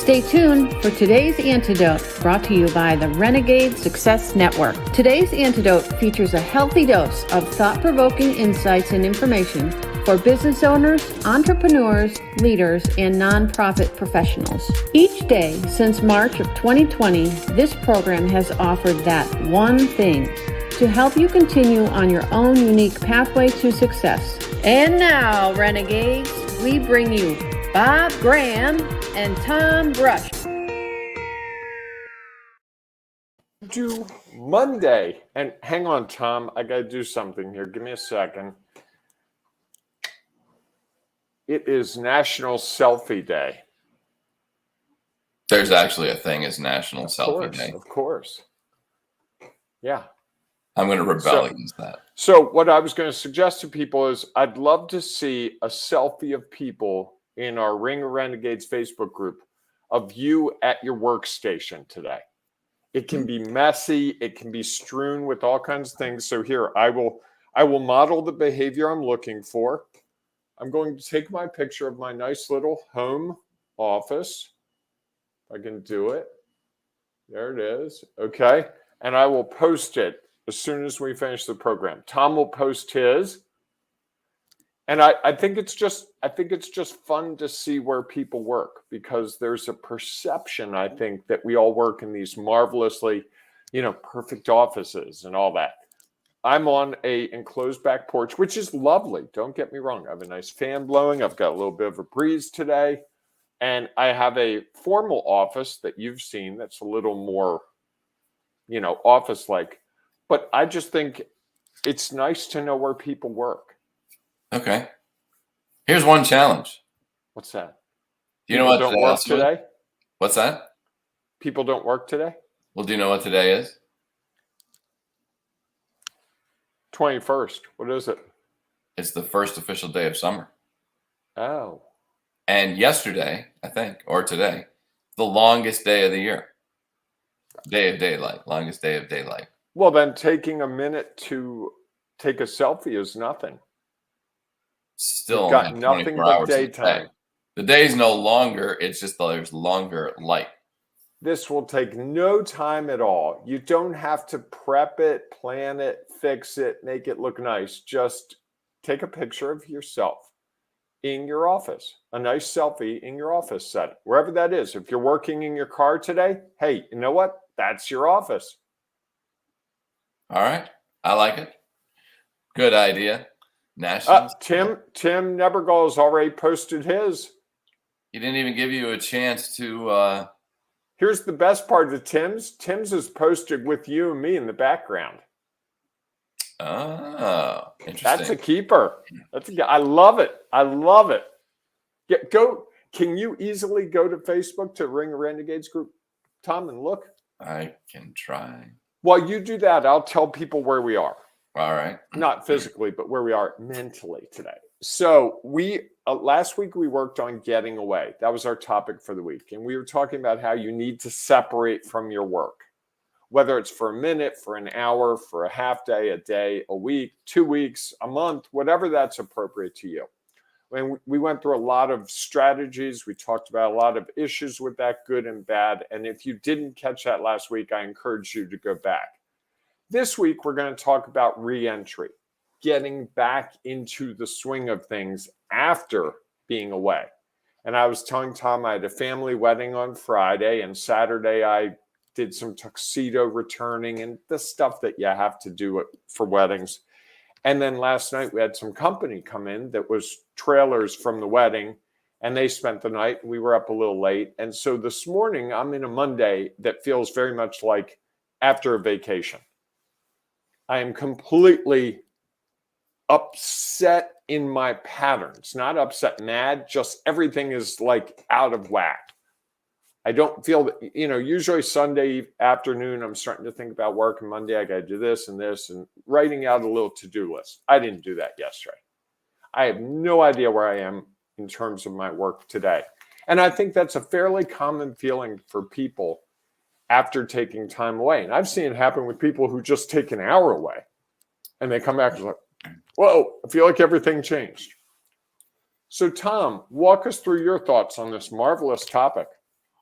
Stay tuned for today's Antidote, brought to you by the Renegade Success Network. Today's Antidote features a healthy dose of thought-provoking insights and information for business owners, entrepreneurs, leaders, and nonprofit professionals. Each day since March of 2020, this program has offered that one thing to help you continue on your own unique pathway to success. And now, Renegades, we bring you Bob Graham and Tom Brush. Do Monday. And hang on, Tom, I got to do something here. Give me a second. It is National Selfie Day. There's actually a thing as National Selfie Day. Of course. Yeah. I'm going to rebel against that. So what I was going to suggest to people is I'd love to see a selfie of people in our Ring of Renegades Facebook group of you at your workstation today. It can be messy. It can be strewn with all kinds of things. So here, I will model the behavior I'm looking for. I'm going to take my picture of my nice little home office. If I can do it. There it is. Okay. And I will post it as soon as we finish the program. Tom will post his. And I think it's just fun to see where people work, because there's a perception, I think, that we all work in these marvelously, perfect offices and all that. I'm on a enclosed back porch, which is lovely. Don't get me wrong. I have a nice fan blowing. I've got a little bit of a breeze today. And I have a formal office that you've seen that's a little more, office-like. But I just think it's nice to know where people work. Okay. Here's one challenge. What's that? Do you know what don't work today? What's that? People don't work today? Well, do you know what today is? 21st. What is it? It's the first official day of summer. Oh. And yesterday, I think, or today, the longest day of the year. Day of daylight. Longest day of daylight. Well, then taking a minute to take a selfie is nothing. Still You've got nothing but daytime. The day's no longer. It's just there's longer light. This will take no time at all. You don't have to prep it, plan it, fix it, make it look nice. Just take a picture of yourself in your office, a nice selfie in your office setting, wherever that is. If you're working in your car today, hey, you know what? That's your office. All right. I like it. Good idea. National. Tim Nebergall has already posted his. He didn't even give you a chance to. Here's the best part of Tim's. Tim's is posted with you and me in the background. Oh, interesting. That's a keeper. I love it. I love it. Can you easily go to Facebook to Ring of Renegades group, Tom, and look? I can try. While you do that, I'll tell people where we are. All right. Not physically, but where we are mentally today. So last week we worked on getting away. That was our topic for the week. And we were talking about how you need to separate from your work, whether it's for a minute, for an hour, for a half day, a day, a week, 2 weeks, a month, whatever that's appropriate to you. And we went through a lot of strategies. We talked about a lot of issues with that, good and bad. And if you didn't catch that last week, I encourage you to go back. This week, we're going to talk about re-entry, getting back into the swing of things after being away. And I was telling Tom I had a family wedding on Friday, and Saturday I did some tuxedo returning and the stuff that you have to do for weddings. And then last night we had some company come in that was trailers from the wedding, and they spent the night. We were up a little late. And so this morning I'm in a Monday that feels very much like after a vacation. I am completely upset in my patterns, not upset, mad, just everything is like out of whack. I don't feel that, usually Sunday afternoon, I'm starting to think about work, and Monday I got to do this and writing out a little to-do list. I didn't do that yesterday. I have no idea where I am in terms of my work today. And I think that's a fairly common feeling for people after taking time away. And I've seen it happen with people who just take an hour away and they come back and like, whoa, I feel like everything changed. So Tom, walk us through your thoughts on this marvelous topic.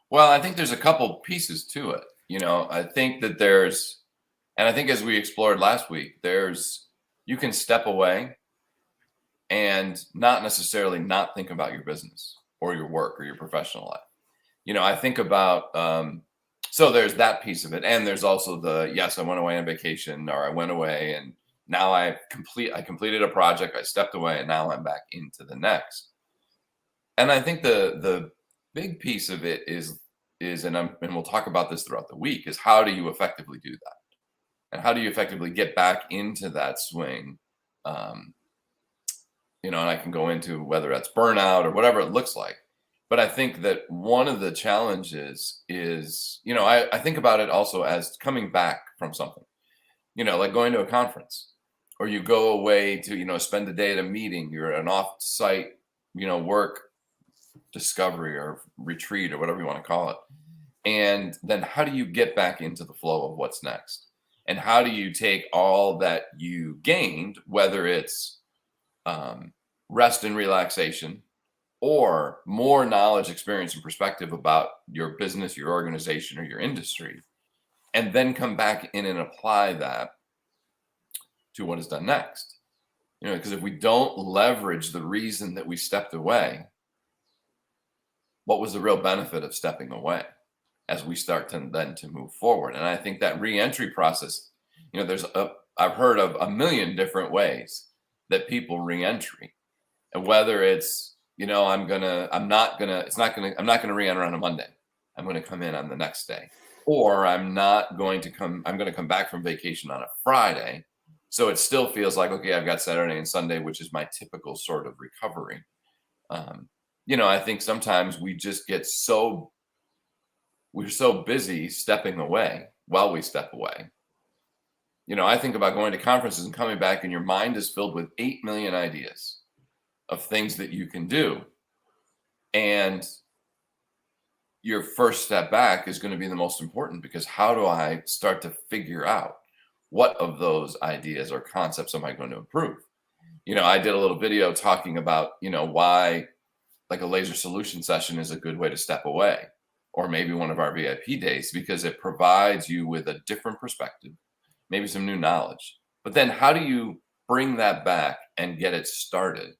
Well, I think there's a couple pieces to it. I think that and I think as we explored last week, you can step away and not necessarily not think about your business or your work or your professional life. I think about, so there's that piece of it. And there's also yes, I went away on vacation, or I went away and now I completed a project, I stepped away, and now I'm back into the next. And I think the big piece of it is, and we'll talk about this throughout the week, is how do you effectively do that? And how do you effectively get back into that swing? And I can go into whether that's burnout or whatever it looks like. But I think that one of the challenges is, I think about it also as coming back from something, like going to a conference, or you go away to, spend a day at a meeting, you're at an off-site, work discovery or retreat or whatever you want to call it. And then how do you get back into the flow of what's next? And how do you take all that you gained, whether it's rest and relaxation, or more knowledge, experience, and perspective about your business, your organization, or your industry, and then come back in and apply that to what is done next? Because if we don't leverage the reason that we stepped away, what was the real benefit of stepping away as we start to move forward? And I think that reentry process, I've heard of a million different ways that people reentry, and whether it's, I'm not gonna re-enter on a Monday. I'm going to come in on the next day, or I'm going to come back from vacation on a Friday. So it still feels like, okay, I've got Saturday and Sunday, which is my typical sort of recovery. I think sometimes we just we're so busy stepping away while we step away. I think about going to conferences and coming back, and your mind is filled with 8 million ideas of things that you can do. And your first step back is going to be the most important, because how do I start to figure out what of those ideas or concepts am I going to improve? I did a little video talking about, why like a laser solution session is a good way to step away, or maybe one of our VIP days, because it provides you with a different perspective, maybe some new knowledge. But then how do you bring that back and get it started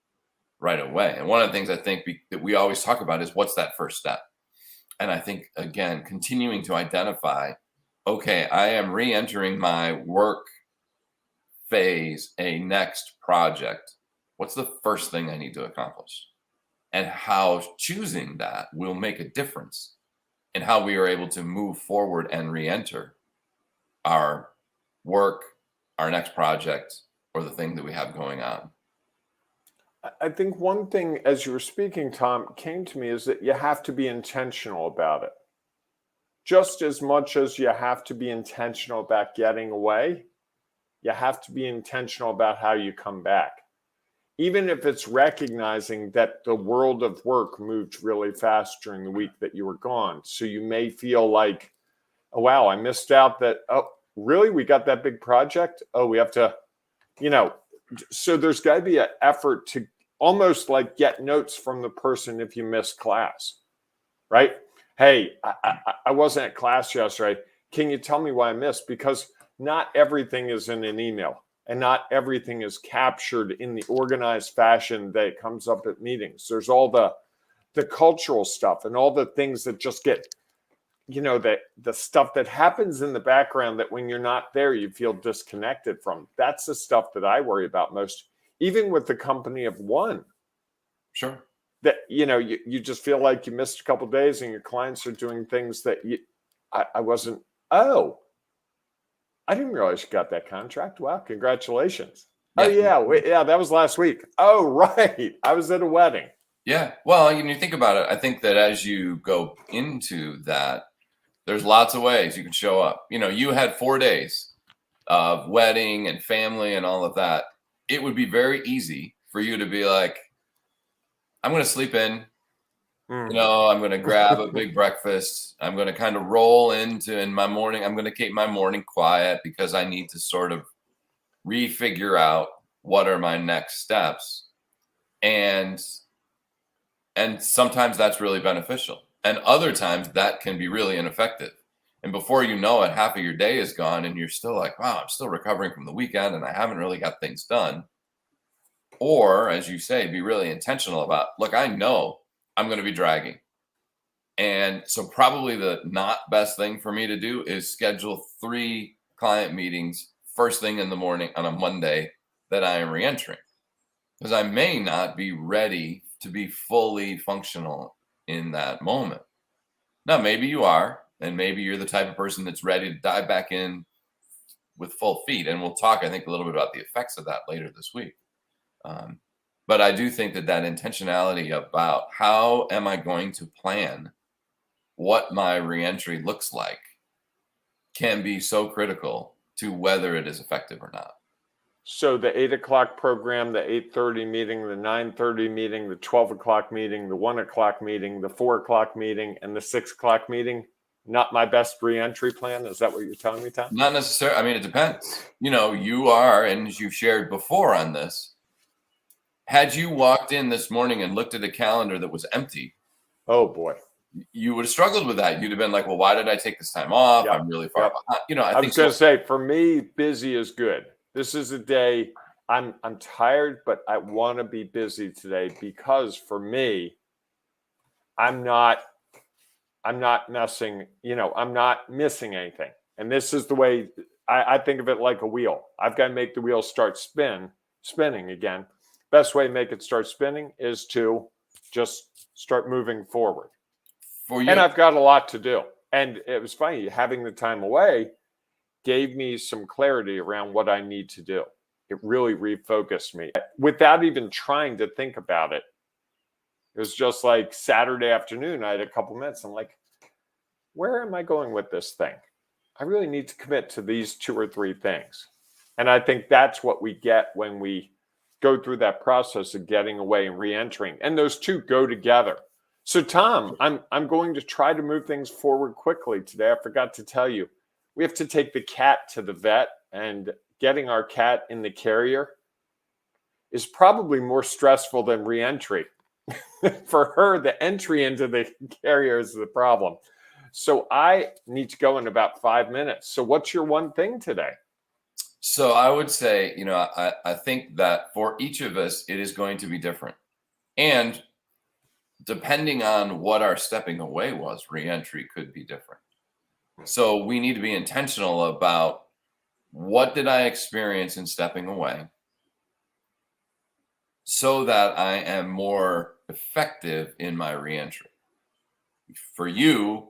right away? And one of the things I think that we always talk about is, what's that first step? And I think, again, continuing to identify, okay, I am re-entering my work phase, a next project. What's the first thing I need to accomplish? And how choosing that will make a difference in how we are able to move forward and re-enter our work, our next project, or the thing that we have going on. I think one thing, as you were speaking, Tom, came to me is that you have to be intentional about it. Just as much as you have to be intentional about getting away, you have to be intentional about how you come back. Even if it's recognizing that the world of work moved really fast during the week that you were gone. So you may feel like, oh, wow, I missed out that, oh, really? We got that big project? Oh, we have to, so there's got to be an effort to almost like get notes from the person if you missed class, right? Hey, I wasn't at class yesterday. Can you tell me why I missed? Because not everything is in an email, and not everything is captured in the organized fashion that it comes up at meetings. There's all the cultural stuff and all the things that just get, the stuff that happens in the background that when you're not there, you feel disconnected from. That's the stuff that I worry about most, even with the company of one. Sure. That, you just feel like you missed a couple of days and your clients are doing things that I wasn't, I didn't realize you got that contract. Wow, congratulations. Yeah. Oh, yeah, that was last week. Oh, right. I was at a wedding. Yeah. Well, you think about it, I think that as you go into that, there's lots of ways you can show up. You had 4 days of wedding and family and all of that. It would be very easy for you to be like, I'm going to sleep in. I'm going to grab a big breakfast. I'm going to kind of roll in my morning. I'm going to keep my morning quiet because I need to sort of refigure out what are my next steps. And sometimes that's really beneficial. And other times that can be really ineffective. And before you know it, half of your day is gone and you're still like, wow, I'm still recovering from the weekend and I haven't really got things done. Or, as you say, be really intentional about, look, I know I'm going to be dragging. And so, probably the not best thing for me to do is schedule 3 client meetings first thing in the morning on a Monday that I am reentering, because I may not be ready to be fully functional in that moment. Now, maybe you are, and maybe you're the type of person that's ready to dive back in with full feet. And we'll talk, I think, a little bit about the effects of that later this week. But I do think that intentionality about how am I going to plan what my reentry looks like can be so critical to whether it is effective or not. So the 8 o'clock program, the 8:30 meeting, the 9:30 meeting, the 12 o'clock meeting, the 1 o'clock meeting, the 4 o'clock meeting, and the 6 o'clock meeting, not my best reentry plan? Is that what you're telling me, Tom? Not necessarily. I mean, it depends. You are, and as you've shared before on this, had you walked in this morning and looked at a calendar that was empty, oh boy, you would have struggled with that. You'd have been like, well, why did I take this time off? Yep. I'm really far behind. I was going to say, for me, busy is good. This is a day I'm tired, but I want to be busy today because for me, I'm not messing, I'm not missing anything. And this is the way I think of it, like a wheel. I've got to make the wheel start spinning again. Best way to make it start spinning is to just start moving forward. For you. And I've got a lot to do. And it was funny, having the time away gave me some clarity around what I need to do. It really refocused me without even trying to think about it. It was just like Saturday afternoon, I had a couple minutes. I'm like, where am I going with this thing? I really need to commit to these 2 or 3 things. And I think that's what we get when we go through that process of getting away and reentering. And those two go together. So Tom, I'm going to try to move things forward quickly today. I forgot to tell you, we have to take the cat to the vet, and getting our cat in the carrier is probably more stressful than reentry. For her, the entry into the carrier is the problem. So I need to go in about 5 minutes. So what's your one thing today? So I would say, I think that for each of us, it is going to be different. And depending on what our stepping away was, reentry could be different. So we need to be intentional about, what did I experience in stepping away, so that I am more effective in my reentry. For you,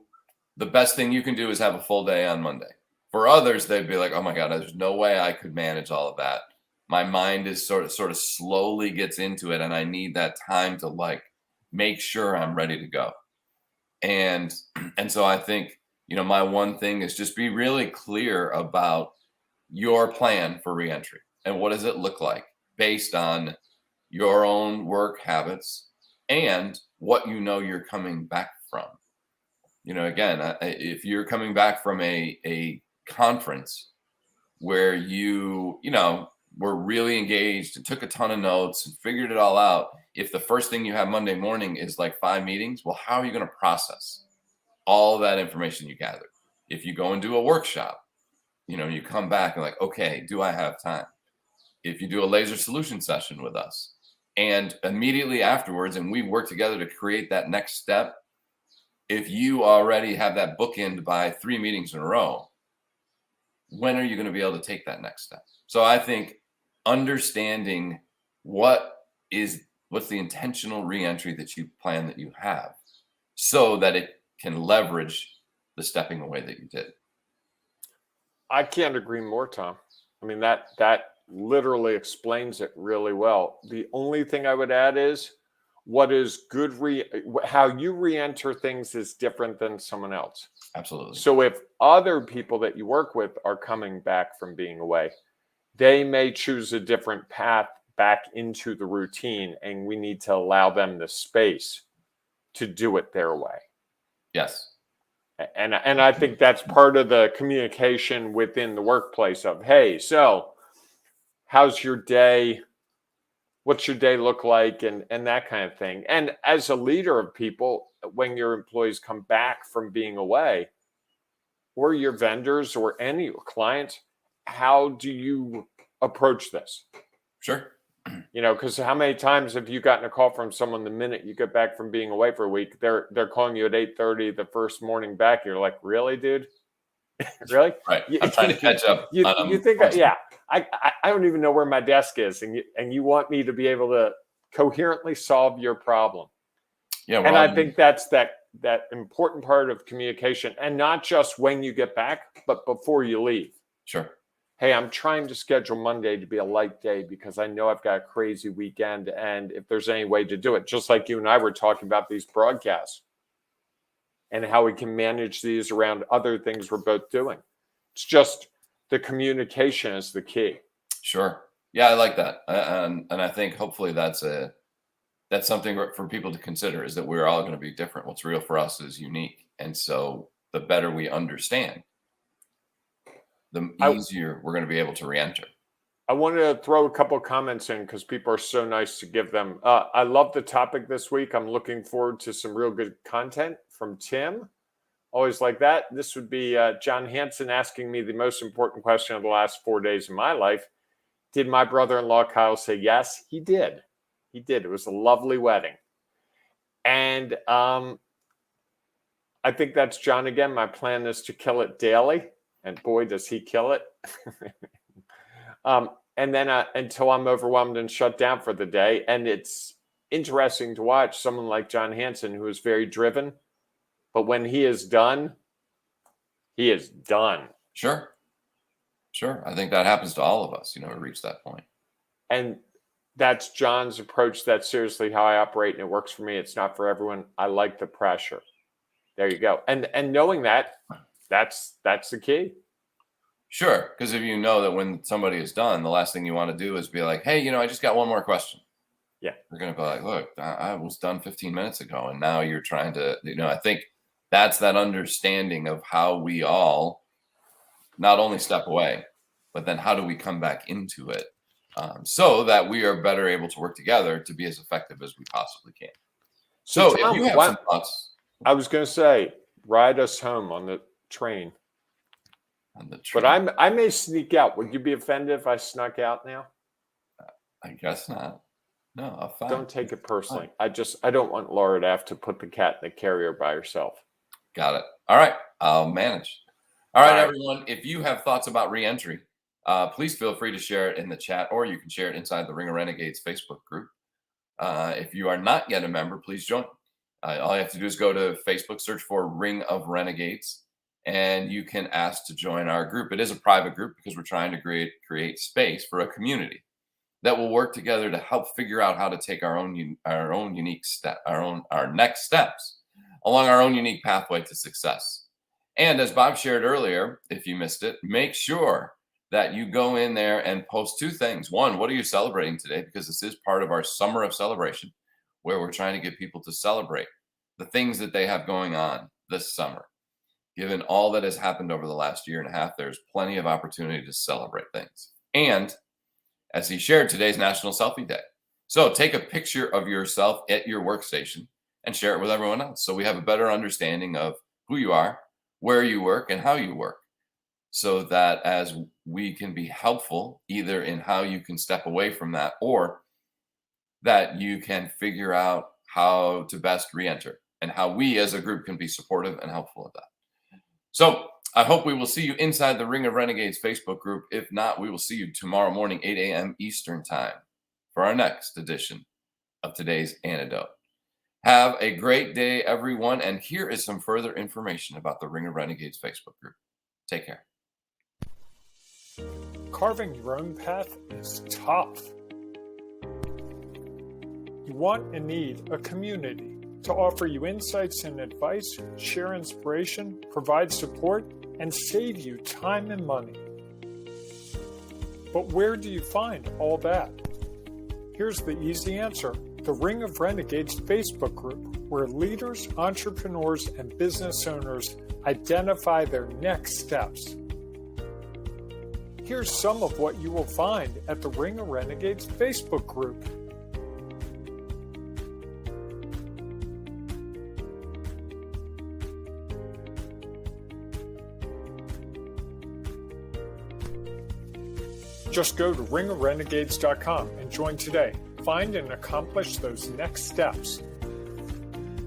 the best thing you can do is have a full day on Monday. For others, they'd be like, oh my God, there's no way I could manage all of that. My mind is sort of slowly gets into it, and I need that time to make sure I'm ready to go. And so I think, my one thing is just be really clear about your plan for reentry and what does it look like based on your own work habits and what you're coming back from. Again, if you're coming back from a conference where you were really engaged and took a ton of notes and figured it all out, if the first thing you have Monday morning is like 5 meetings, well, how are you going to process all of that information you gathered? If you go and do a workshop, you come back and like, okay, do I have time? If you do a laser solution session with us, and immediately afterwards, and we work together to create that next step, if you already have that bookend by 3 meetings in a row, when are you going to be able to take that next step? So I think understanding what's the intentional reentry that you plan that you have, so that it can leverage the stepping away that you did. I can't agree more, Tom. I mean, that literally explains it really well. The only thing I would add is, what is good, how you reenter things is different than someone else. Absolutely. So if other people that you work with are coming back from being away, they may choose a different path back into the routine, and we need to allow them the space to do it their way. Yes. And I think that's part of the communication within the workplace of, hey, so how's your day? what's your day look like, and that kind of thing. And as a leader of people, when your employees come back from being away, or your vendors or any clients, how do you approach this? Sure. Because how many times have you gotten a call from someone the minute you get back from being away for a week? They're calling you at 8:30 the first morning back. You're like, really, dude? Really? Right. I'm trying to catch up. You think, yeah, I don't even know where my desk is, and you want me to be able to coherently solve your problem. Yeah. And I think that's that important part of communication, and not just when you get back, but before you leave. Sure. Hey, I'm trying to schedule Monday to be a light day because I know I've got a crazy weekend, and if there's any way to do it, just like you and I were talking about these broadcasts and how we can manage these around other things we're both doing. It's just the communication is the key. Sure. Yeah, I like that. And I think hopefully that's something for people to consider, is that we're all going to be different. What's real for us is unique. And so the better we understand, the easier we're going to be able to re-enter. I wanted to throw a couple of comments in because people are so nice to give them. I love the topic this week. I'm looking forward to some real good content from Tim. Always like that. This would be John Hanson asking me the most important question of the last 4 days of my life. Did my brother-in-law Kyle say yes? He did. He did. It was a lovely wedding. And I think that's John again. My plan is to kill it daily. And boy, does he kill it. And then until I'm overwhelmed and shut down for the day. And it's interesting to watch someone like John Hanson, who is very driven. But when he is done, he is done. Sure. I think that happens to all of us, we reach that point. And that's John's approach. That's seriously how I operate, and it works for me. It's not for everyone. I like the pressure. There you go. And knowing that, that's the key. Sure. Because if you know that when somebody is done, the last thing you want to do is be like, hey, I just got one more question. Yeah. They're going to be like, look, I was done 15 minutes ago. And now you're trying to, I think that's that understanding of how we all not only step away, but then how do we come back into it so that we are better able to work together to be as effective as we possibly can. So Tom, if you have some thoughts. I was going to say, ride us home on the train. But I may sneak out. Would you be offended if I snuck out now? I guess not. No, fine. Don't take it personally. Fine. I don't want Laura to have to put the cat in the carrier by herself. Got it. All right. I'll manage. All right, everyone. If you have thoughts about re-entry, please feel free to share it in the chat, or you can share it inside the Ring of Renegades Facebook group. If you are not yet a member, please join. All you have to do is go to Facebook, search for Ring of Renegades, and you can ask to join our group. It is a private group because we're trying to create space for a community that will work together to help figure out how to take our next steps along our own unique pathway to success. And as Bob shared earlier, if you missed it, make sure that you go in there and post two things. One, what are you celebrating today? Because this is part of our summer of celebration, where we're trying to get people to celebrate the things that they have going on this summer. Given all that has happened over the last year and a half, there's plenty of opportunity to celebrate things. And as he shared, today's National Selfie Day. So take a picture of yourself at your workstation and share it with everyone else, so we have a better understanding of who you are, where you work, and how you work, so that as we can be helpful either in how you can step away from that, or that you can figure out how to best re-enter, and how we as a group can be supportive and helpful of that. So I hope we will see you inside the Ring of Renegades Facebook group. If not, we will see you tomorrow morning, 8 a.m. Eastern time, for our next edition of today's Antidote. Have a great day, everyone. And here is some further information about the Ring of Renegades Facebook group. Take care. Carving your own path is tough. You want and need a community to offer you insights and advice, share inspiration, provide support, and save you time and money. But where do you find all that? Here's the easy answer: the Ring of Renegades Facebook group, where leaders, entrepreneurs, and business owners identify their next steps. Here's some of what you will find at the Ring of Renegades Facebook group. Just go to ringofrenegades.com and join today. Find and accomplish those next steps.